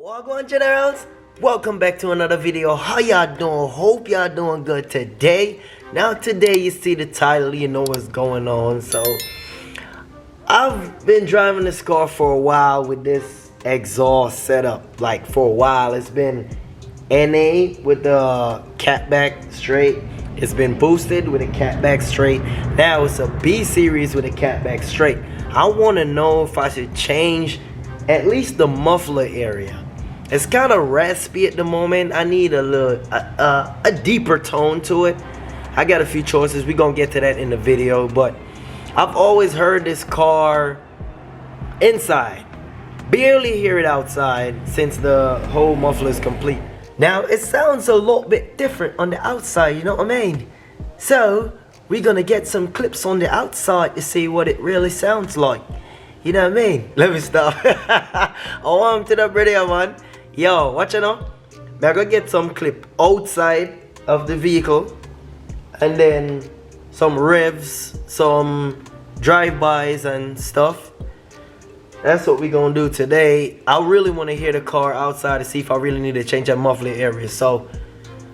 Wagwan Generals, welcome back to another video. How y'all doing? Hope y'all doing good today. Now today you see the title, you know what's going on. So I've been driving this car for a while with this exhaust setup. Like for a while, it's been NA with the catback straight. It's been boosted with a catback straight. Now it's a B series with a catback straight. I want to know if I should change at least the muffler area. It's kind of raspy at the moment. I need a little a deeper tone to it. I got a few choices. We're gonna get to that in the video, but I've always heard this car inside, barely hear it outside since the whole muffler is complete. Now it sounds a little bit different on the outside, you know what I mean? So we're gonna get some clips on the outside to see what it really sounds like. You know what I mean? Let me stop. Oh, I'm to the video, man. Yo, watch it now. I'm gonna get some clip outside of the vehicle, and then some revs, some drive-bys and stuff. That's what we're gonna do today. I really want to hear the car outside to see if I really need to change that muffler area. So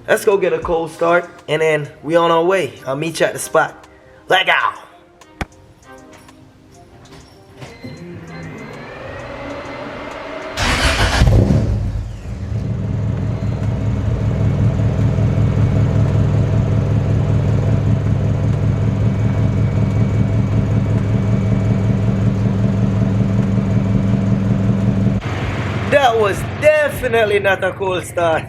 let's go get a cold start, and then we on our way. I'll meet you at the spot. Let go. That was definitely not a cool start.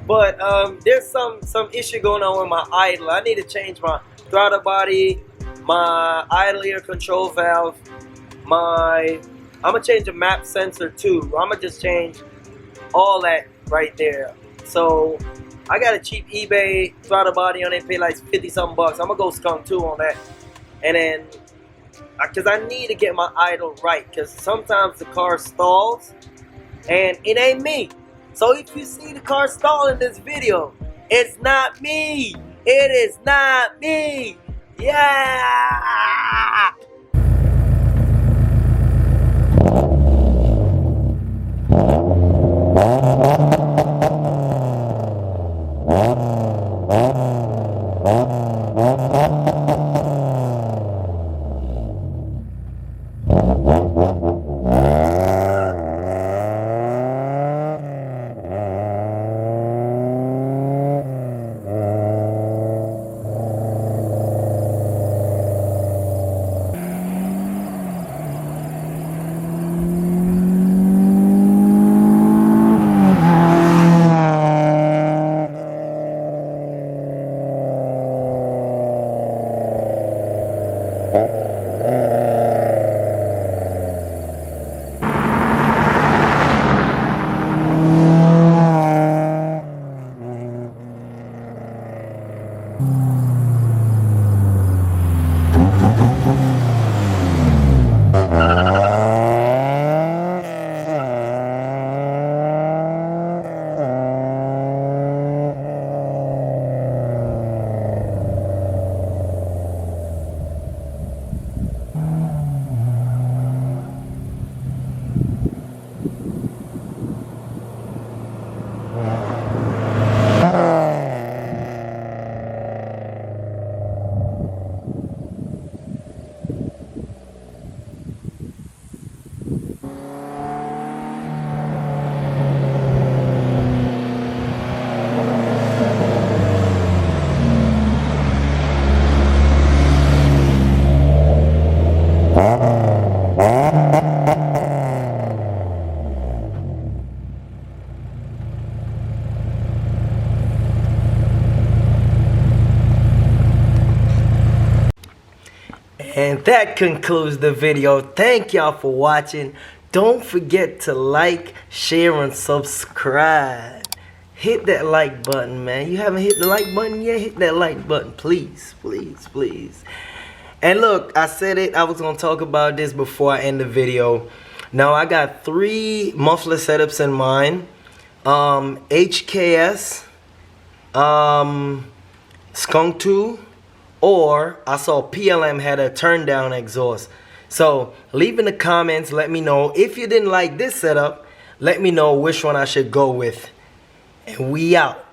But there's some issue going on with my idle. I need to change my throttle body, my idle air control valve, I'm gonna change the map sensor too. I'm gonna just change all that right there. So I got a cheap eBay throttle body on it, pay like 50 something bucks. I'm gonna go skunk too on that. And then because I need to get my idle right, because sometimes the car stalls and it ain't me. So if you see the car stall in this video, it's not me. It is not me. Yeah. And that concludes the video. Thank y'all for watching. Don't forget to like, share, and subscribe. Hit that like button, man. You haven't hit the like button yet? Hit that like button, please, please, please. And look, I said it. I was going to talk about this before I end the video. Now, I got 3 muffler setups in mind. HKS, Skunk 2, or I saw PLM had a turn down exhaust. So leave in the comments, let me know. If you didn't like this setup, Let me know which one I should go with. And we out.